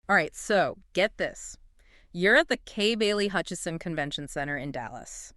All right, so get this. You're at the Kay Bailey Hutchison Convention Center in Dallas.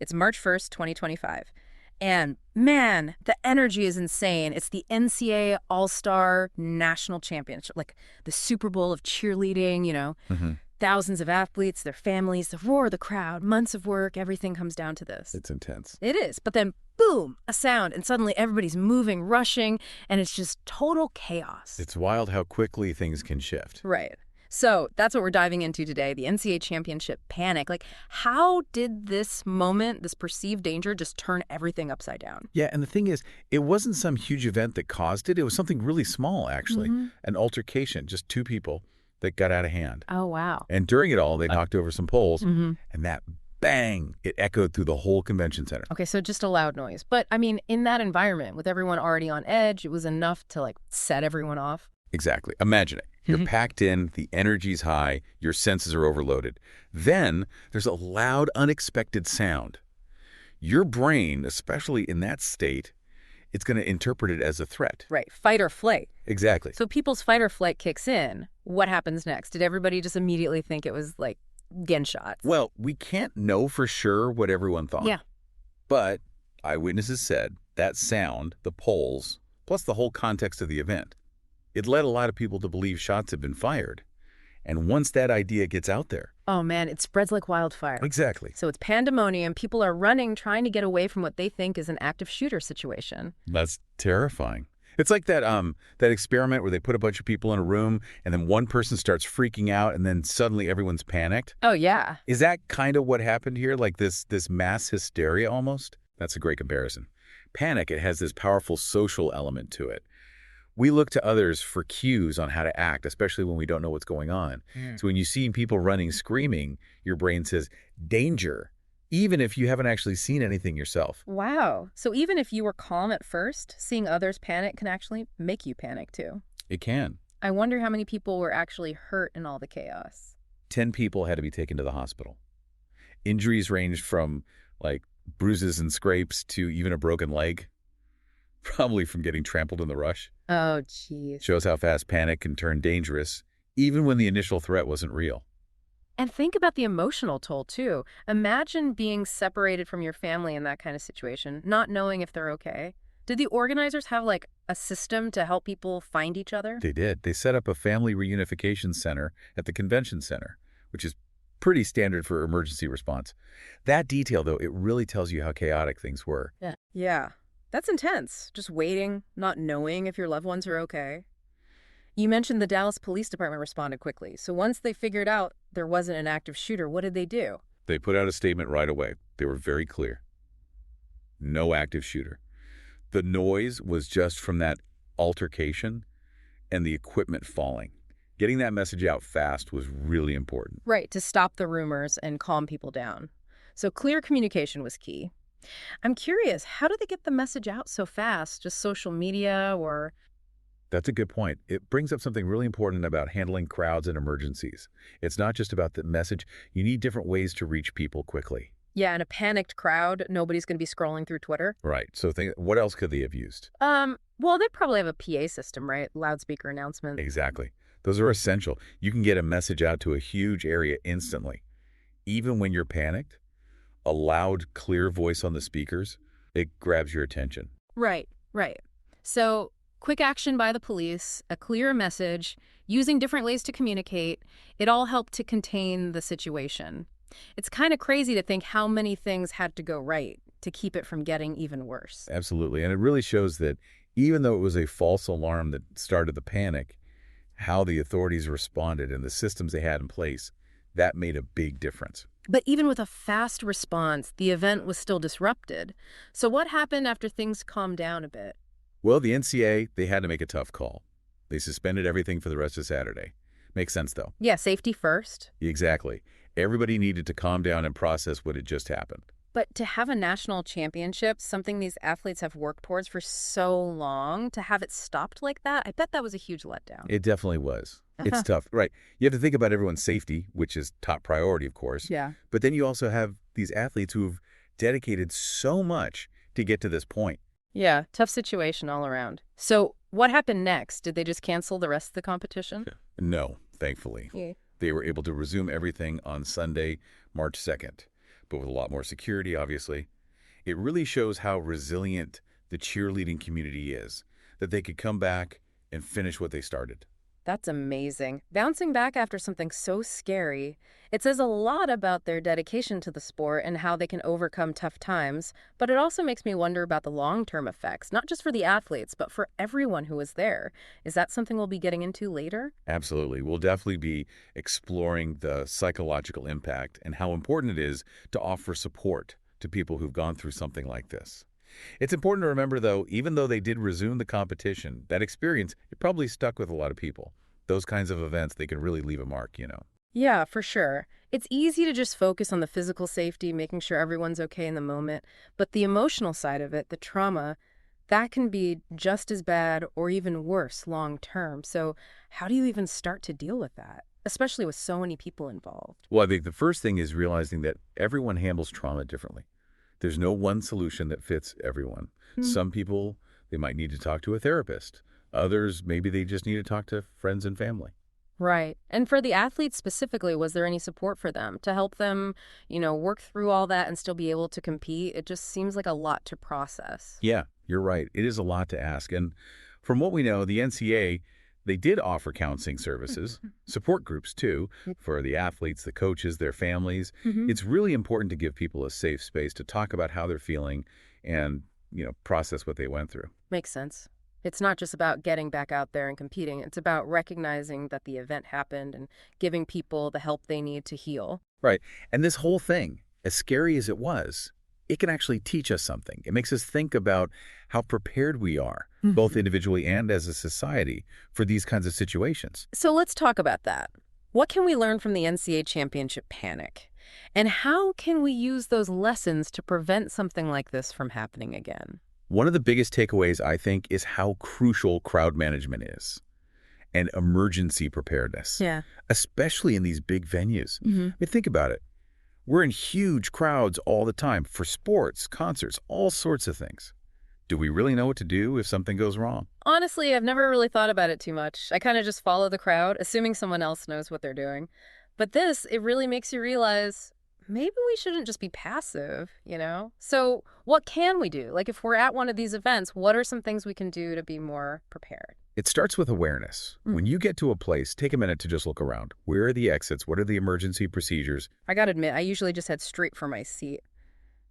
It's March 1st, 2025. And man, the energy is insane. It's the NCA All-Star National Championship, like the Super Bowl of cheerleading, Hmm. thousands of athletes, their families, the roar of the crowd, months of work, everything comes down to this. It's intense. It is. But then, boom, a sound, and suddenly everybody's moving, rushing, and it's just total chaos. It's wild how quickly things can shift. Right. So that's what we're diving into today, the NCAA championship panic. Like, how did this moment, this perceived danger, just turn everything upside down? Yeah, and the thing is, it wasn't some huge event that caused it. It was something really small, actually. An altercation, just two people that got out of hand. Oh, wow. And during it all, they knocked over some poles, Mm-hmm. and that bang, it echoed through the whole convention center. Okay, so just a loud noise. But, I mean, in that environment, with everyone already on edge, it was enough to, like, set everyone off? Exactly. Imagine it. You're packed in, the energy's high, your senses are overloaded. Then there's a loud, unexpected sound. Your brain, especially in that state, it's going to interpret it as a threat. Right, fight or flight. Exactly. So people's fight or flight kicks in. What happens next? Did everybody just immediately think it was, like, gunshots? Well, we can't know for sure what everyone thought. Yeah. But eyewitnesses said that sound, the poles, plus the whole context of the event, it led a lot of people to believe shots had been fired. And once that idea gets out there... Oh, man, it spreads like wildfire. Exactly. So it's pandemonium. People are running, trying to get away from what they think is an active shooter situation. That's terrifying. It's like that experiment where they put a bunch of people in a room and then one person starts freaking out and then suddenly everyone's panicked. Oh, yeah. Is that kind of what happened here? Like this mass hysteria almost? That's a great comparison. Panic, it has this powerful social element to it. We look to others for cues on how to act, especially when we don't know what's going on. So when you see people running, screaming, your brain says, danger, even if you haven't actually seen anything yourself. Wow. So even if you were calm at first, seeing others panic can actually make you panic too. It can. I wonder how many people were actually hurt in all the chaos. 10 people had to be taken to the hospital. Injuries ranged from, like, bruises and scrapes to even a broken leg. Probably from getting trampled in the rush. Oh, geez. Shows how fast panic can turn dangerous, even when the initial threat wasn't real. And think about the emotional toll, too. Imagine being separated from your family in that kind of situation, not knowing if they're okay. Did the organizers have, like, a system to help people find each other? They did. They set up a family reunification center at the convention center, which is pretty standard for emergency response. That detail, though, it really tells you how chaotic things were. Yeah. That's intense. Just waiting, not knowing if your loved ones are okay. You mentioned the Dallas Police Department responded quickly. So once they figured out there wasn't an active shooter, what did they do? They put out a statement right away. They were very clear. No active shooter. The noise was just from that altercation and the equipment falling. Getting that message out fast was really important. Right, to stop the rumors and calm people down. So clear communication was key. I'm curious, how did they get the message out so fast? Just social media or... That's a good point. It brings up something really important about handling crowds and emergencies. It's not just about the message. You need different ways to reach people quickly. Yeah, in a panicked crowd, nobody's going to be scrolling through Twitter. Right. So what else could they have used? Well, they probably have a PA system, right? Loudspeaker announcement. Exactly. Those are essential. You can get a message out to a huge area instantly. Even when you're panicked, a loud, clear voice on the speakers, it grabs your attention. Right. So quick action by the police, a clear message, using different ways to communicate, it all helped to contain the situation. It's kind of crazy to think how many things had to go right to keep it from getting even worse. Absolutely. And it really shows that even though it was a false alarm that started the panic, how the authorities responded and the systems they had in place, that made a big difference. But even with a fast response, the event was still disrupted. So what happened after things calmed down a bit? Well, the NCA, they had to make a tough call. They suspended everything for the rest of Saturday. Makes sense, though. Yeah, safety first. Exactly. Everybody needed to calm down and process what had just happened. But to have a national championship, something these athletes have worked towards for so long, to have it stopped like that, I bet that was a huge letdown. It definitely was. It's tough, right? You have to think about everyone's safety, which is top priority, of course. Yeah. But then you also have these athletes who've dedicated so much to get to this point. Yeah, tough situation all around. So what happened next? Did they just cancel the rest of the competition? No. thankfully. Yeah. They were able to resume everything on Sunday, March 2nd, but with a lot more security, obviously. It really shows how resilient the cheerleading community is, that they could come back and finish what they started. That's amazing. Bouncing back after something so scary, it says a lot about their dedication to the sport and how they can overcome tough times, but it also makes me wonder about the long-term effects, not just for the athletes, but for everyone who was there. Is that something we'll be getting into later? Absolutely. We'll definitely be exploring the psychological impact and how important it is to offer support to people who've gone through something like this. It's important to remember, though, even though they did resume the competition, that experience, it probably stuck with a lot of people. Those kinds of events, they can really leave a mark. Yeah, for sure. It's easy to just focus on the physical safety, making sure everyone's okay in the moment, but the emotional side of it, the trauma, that can be just as bad or even worse long term. So, how do you even start to deal with that, especially with so many people involved? Well, I think the first thing is realizing that everyone handles trauma differently. There's no one solution that fits everyone. Hmm. Some people, they might need to talk to a therapist. Others, maybe they just need to talk to friends and family. Right. And for the athletes specifically, was there any support for them to help them, work through all that and still be able to compete? It just seems like a lot to process. Yeah, you're right. It is a lot to ask. And from what we know, the NCA, they did offer counseling services, support groups too, for the athletes, the coaches, their families. Hmm. It's really important to give people a safe space to talk about how they're feeling and, process what they went through. Makes sense. It's not just about getting back out there and competing. It's about recognizing that the event happened and giving people the help they need to heal. Right. And this whole thing, as scary as it was, it can actually teach us something. It makes us think about how prepared we are, both individually and as a society, for these kinds of situations. So let's talk about that. What can we learn from the NCAA championship panic? And how can we use those lessons to prevent something like this from happening again? One of the biggest takeaways, I think, is how crucial crowd management is and emergency preparedness, Yeah. especially in these big venues. I mean, think about it. We're in huge crowds all the time for sports, concerts, all sorts of things. Do we really know what to do if something goes wrong? Honestly, I've never really thought about it too much. I kind of just follow the crowd, assuming someone else knows what they're doing. But this, it really makes you realize maybe we shouldn't just be passive? So what can we do? Like if we're at one of these events, what are some things we can do to be more prepared? It starts with awareness. When you get to a place, take a minute to just look around. Where are the exits? What are the emergency procedures? I gotta admit, I usually just head straight for my seat.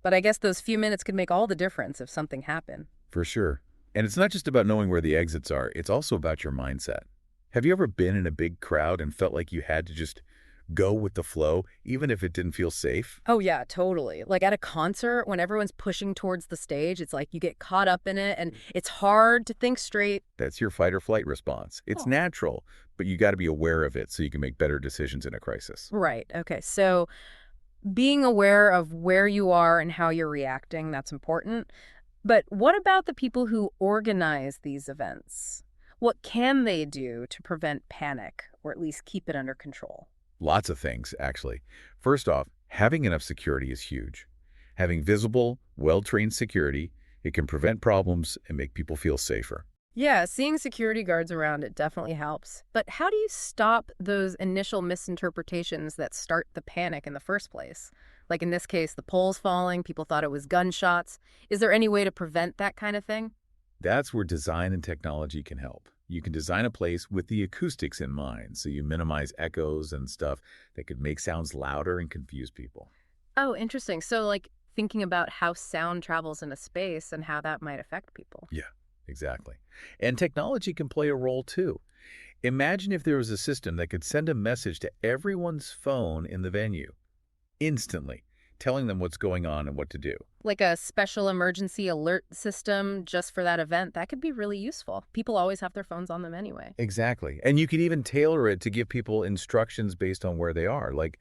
But I guess those few minutes could make all the difference if something happened. For sure. And it's not just about knowing where the exits are. It's also about your mindset. Have you ever been in a big crowd and felt like you had to just go with the flow, even if it didn't feel safe? Oh, yeah, totally. Like at a concert, when everyone's pushing towards the stage, it's like you get caught up in it and it's hard to think straight. That's your fight or flight response. It's Oh. natural, but you got to be aware of it so you can make better decisions in a crisis. Right. Okay. So being aware of where you are and how you're reacting, that's important. But what about the people who organize these events? What can they do to prevent panic or at least keep it under control? Lots of things, actually. First off, having enough security is huge. Having visible, well-trained security, it can prevent problems and make people feel safer. Yeah, seeing security guards around it definitely helps. But how do you stop those initial misinterpretations that start the panic in the first place? Like in this case, the poles falling, people thought it was gunshots. Is there any way to prevent that kind of thing? That's where design and technology can help. You can design a place with the acoustics in mind, so you minimize echoes and stuff that could make sounds louder and confuse people. Oh, interesting. So like thinking about how sound travels in a space and how that might affect people. Yeah, exactly. And technology can play a role too. Imagine if there was a system that could send a message to everyone's phone in the venue instantly, telling them what's going on and what to do. Like a special emergency alert system just for that event, that could be really useful. People always have their phones on them anyway. Exactly. And you could even tailor it to give people instructions based on where they are. Like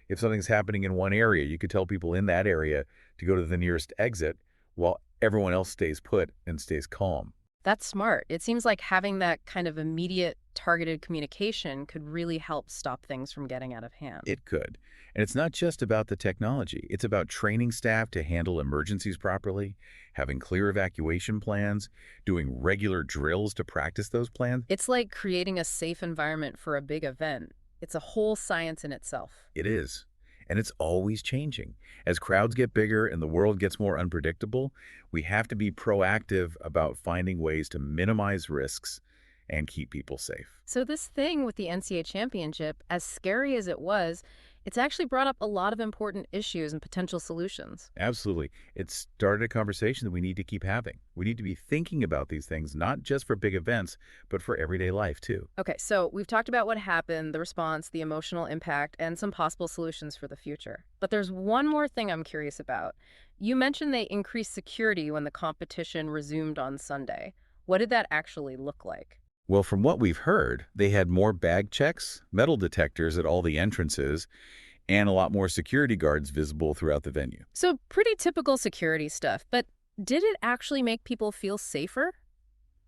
if something's happening in one area, you could tell people in that area to go to the nearest exit while everyone else stays put and stays calm. That's smart. It seems like having that kind of immediate targeted communication could really help stop things from getting out of hand. It could. And it's not just about the technology. It's about training staff to handle emergencies properly, having clear evacuation plans, doing regular drills to practice those plans. It's like creating a safe environment for a big event, It's a whole science in itself. It is. And it's always changing. As crowds get bigger and the world gets more unpredictable, we have to be proactive about finding ways to minimize risks and keep people safe. So this thing with the NCA championship, as scary as it was, it's actually brought up a lot of important issues and potential solutions. Absolutely. It started a conversation that we need to keep having. We need to be thinking about these things, not just for big events, but for everyday life, too. Okay, so we've talked about what happened, the response, the emotional impact, and some possible solutions for the future. But there's one more thing I'm curious about. You mentioned they increased security when the competition resumed on Sunday. What did that actually look like? Well, from what we've heard, they had more bag checks, metal detectors at all the entrances, and a lot more security guards visible throughout the venue. So pretty typical security stuff, but did it actually make people feel safer?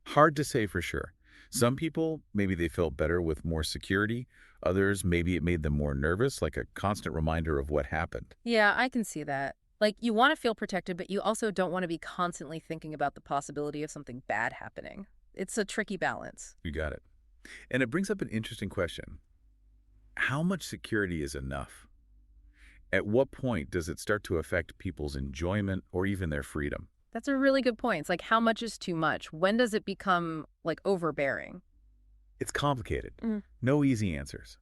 Hard to say for sure. Some people, maybe they felt better with more security. Others, maybe it made them more nervous, like a constant reminder of what happened. Yeah, I can see that. Like, you want to feel protected, but you also don't want to be constantly thinking about the possibility of something bad happening. It's a tricky balance. You got it. And it brings up an interesting question. How much security is enough? At what point does it start to affect people's enjoyment or even their freedom? That's a really good point. It's like, how much is too much? When does it become, like, overbearing? It's complicated. Mm. No easy answers.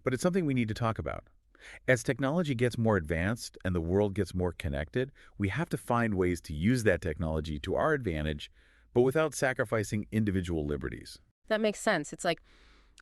But it's something we need to talk about. As technology gets more advanced and the world gets more connected, we have to find ways to use that technology to our advantage, but without sacrificing individual liberties. That makes sense. It's like,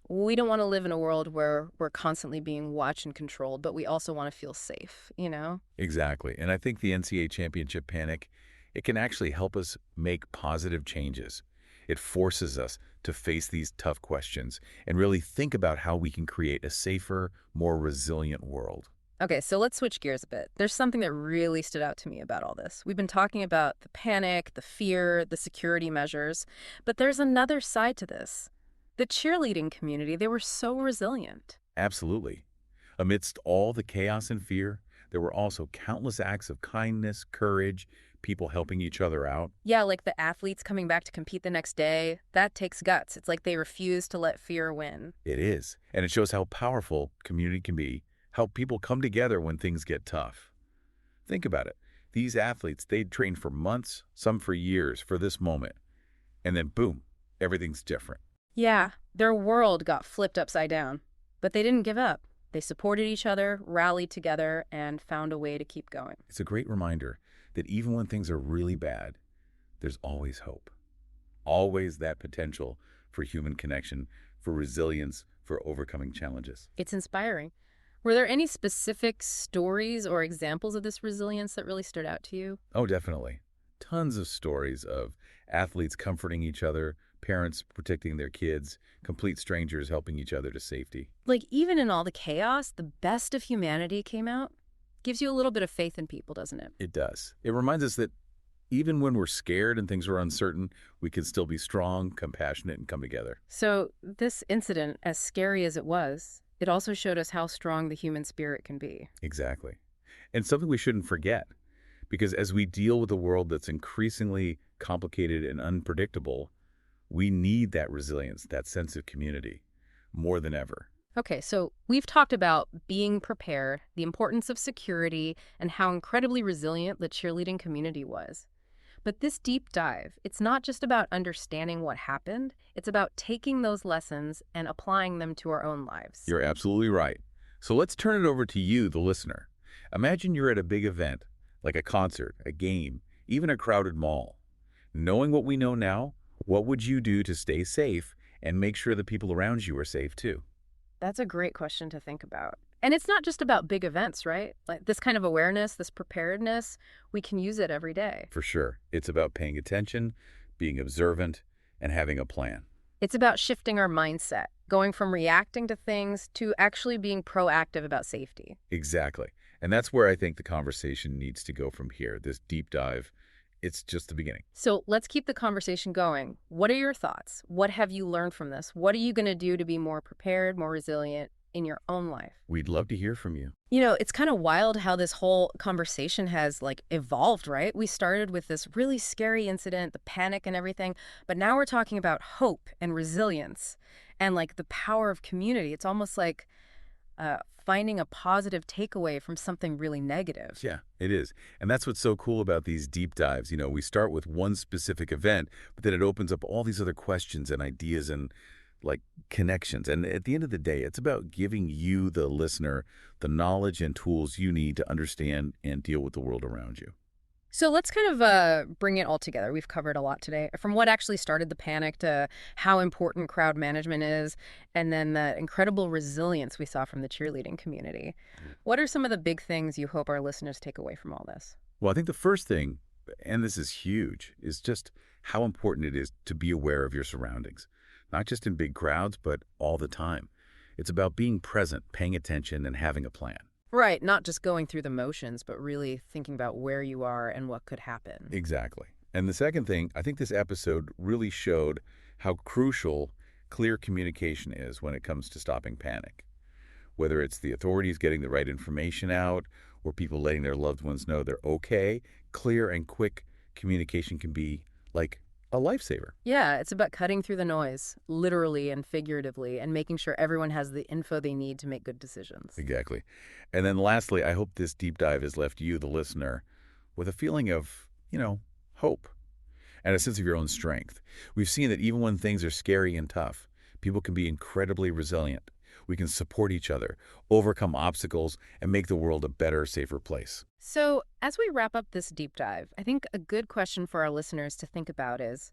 we don't want to live in a world where we're constantly being watched and controlled, but we also want to feel safe, you know? Exactly. And I think the NCAA championship panic, it can actually help us make positive changes. It forces us to face these tough questions and really think about how we can create a safer, more resilient world. Okay, so let's switch gears a bit. There's something that really stood out to me about all this. We've been talking about the panic, the fear, the security measures, but there's another side to this. The cheerleading community, they were so resilient. Absolutely. Amidst all the chaos and fear, there were also countless acts of kindness, courage, people helping each other out. Yeah, like the athletes coming back to compete the next day. That takes guts. It's like they refuse to let fear win. It is. And it shows how powerful community can be, how people come together when things get tough. Think about it. These athletes, they'd trained for months, some for years, for this moment. And then boom, everything's different. Yeah, their world got flipped upside down. But they didn't give up. They supported each other, rallied together, and found a way to keep going. It's a great reminder that even when things are really bad, there's always hope. Always that potential for human connection, for resilience, for overcoming challenges. It's inspiring. Were there any specific stories or examples of this resilience that really stood out to you? Oh, definitely. Tons of stories of athletes comforting each other, parents protecting their kids, complete strangers helping each other to safety. Like, even in all the chaos, the best of humanity came out? Gives you a little bit of faith in people, doesn't it? It does. It reminds us that even when we're scared and things are uncertain, we can still be strong, compassionate, and come together. So this incident, as scary as it was, it also showed us how strong the human spirit can be. Exactly. And something we shouldn't forget, because as we deal with a world that's increasingly complicated and unpredictable, we need that resilience, that sense of community, more than ever. Okay, so we've talked about being prepared, the importance of security, and how incredibly resilient the cheerleading community was. But this deep dive, it's not just about understanding what happened, it's about taking those lessons and applying them to our own lives. You're absolutely right. So let's turn it over to you, the listener. Imagine you're at a big event, like a concert, a game, even a crowded mall. Knowing what we know now, what would you do to stay safe and make sure the people around you are safe too? That's a great question to think about. And it's not just about big events, right? Like this kind of awareness, this preparedness, we can use it every day. For sure. It's about paying attention, being observant, and having a plan. It's about shifting our mindset, going from reacting to things to actually being proactive about safety. Exactly. And that's where I think the conversation needs to go from here, this deep dive. It's just the beginning. So let's keep the conversation going. What are your thoughts? What have you learned from this? What are you going to do to be more prepared, more resilient in your own life? We'd love to hear from you. You know, it's kind of wild how this whole conversation has like evolved, right? We started with this really scary incident, the panic and everything, but now we're talking about hope and resilience and like the power of community. It's almost like finding a positive takeaway from something really negative. Yeah, it is. And that's what's so cool about these deep dives. You know, we start with one specific event, but then it opens up all these other questions and ideas and like connections. And at the end of the day, it's about giving you, the listener, the knowledge and tools you need to understand and deal with the world around you. So let's kind of bring it all together. We've covered a lot today, from what actually started the panic to how important crowd management is, and then the incredible resilience we saw from the cheerleading community. What are some of the big things you hope our listeners take away from all this? Well, I think the first thing, and this is huge, is just how important it is to be aware of your surroundings, not just in big crowds, but all the time. It's about being present, paying attention, and having a plan. Right, not just going through the motions, but really thinking about where you are and what could happen. Exactly. And the second thing, I think this episode really showed how crucial clear communication is when it comes to stopping panic. Whether it's the authorities getting the right information out or people letting their loved ones know they're okay, clear and quick communication can be like a lifesaver. Yeah, it's about cutting through the noise, literally and figuratively, and making sure everyone has the info they need to make good decisions. Exactly. And then lastly, I hope this deep dive has left you, the listener, with a feeling of, hope and a sense of your own strength. We've seen that even when things are scary and tough, people can be incredibly resilient. We can support each other, overcome obstacles, and make the world a better, safer place. So, as we wrap up this deep dive, I think a good question for our listeners to think about is,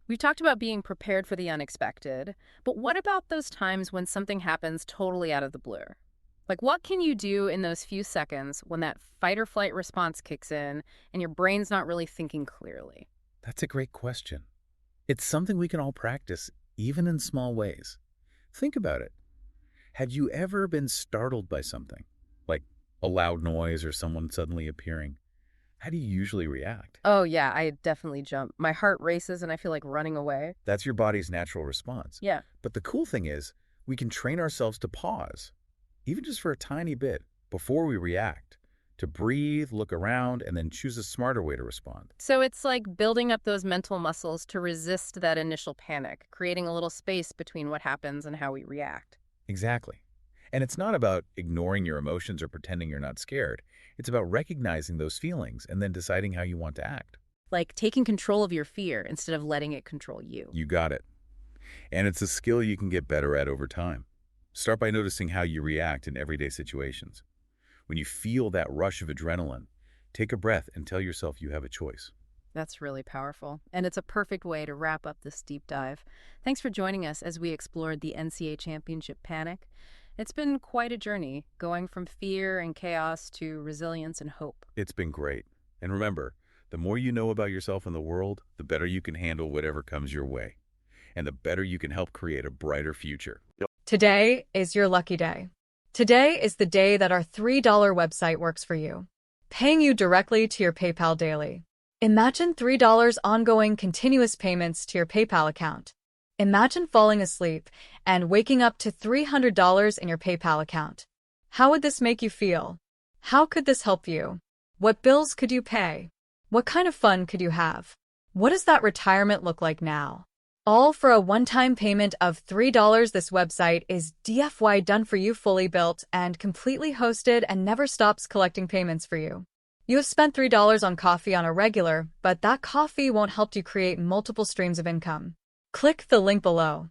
we've talked about being prepared for the unexpected, but what about those times when something happens totally out of the blue? Like, what can you do in those few seconds when that fight or flight response kicks in and your brain's not really thinking clearly? That's a great question. It's something we can all practice, even in small ways. Think about it. Have you ever been startled by something, like a loud noise or someone suddenly appearing? How do you usually react? Oh, yeah, I definitely jump. My heart races and I feel like running away. That's your body's natural response. Yeah. But the cool thing is, we can train ourselves to pause, even just for a tiny bit, before we react, to breathe, look around, and then choose a smarter way to respond. So it's like building up those mental muscles to resist that initial panic, creating a little space between what happens and how we react. Exactly. And it's not about ignoring your emotions or pretending you're not scared. It's about recognizing those feelings and then deciding how you want to act. Like taking control of your fear instead of letting it control you. You got it. And it's a skill you can get better at over time. Start by noticing how you react in everyday situations. When you feel that rush of adrenaline, take a breath and tell yourself you have a choice. That's really powerful. And it's a perfect way to wrap up this deep dive. Thanks for joining us as we explored the NCA Championship panic. It's been quite a journey, going from fear and chaos to resilience and hope. It's been great. And remember, the more you know about yourself and the world, the better you can handle whatever comes your way. And the better you can help create a brighter future. Today is your lucky day. Today is the day that our $3 website works for you, paying you directly to your PayPal daily. Imagine $3 ongoing continuous payments to your PayPal account. Imagine falling asleep and waking up to $300 in your PayPal account. How would this make you feel? How could this help you? What bills could you pay? What kind of fun could you have? What does that retirement look like now? All for a one-time payment of $3. This website is DFY done for you, fully built and completely hosted, and never stops collecting payments for you. You have spent $3 on coffee on a regular, but that coffee won't help you create multiple streams of income. Click the link below.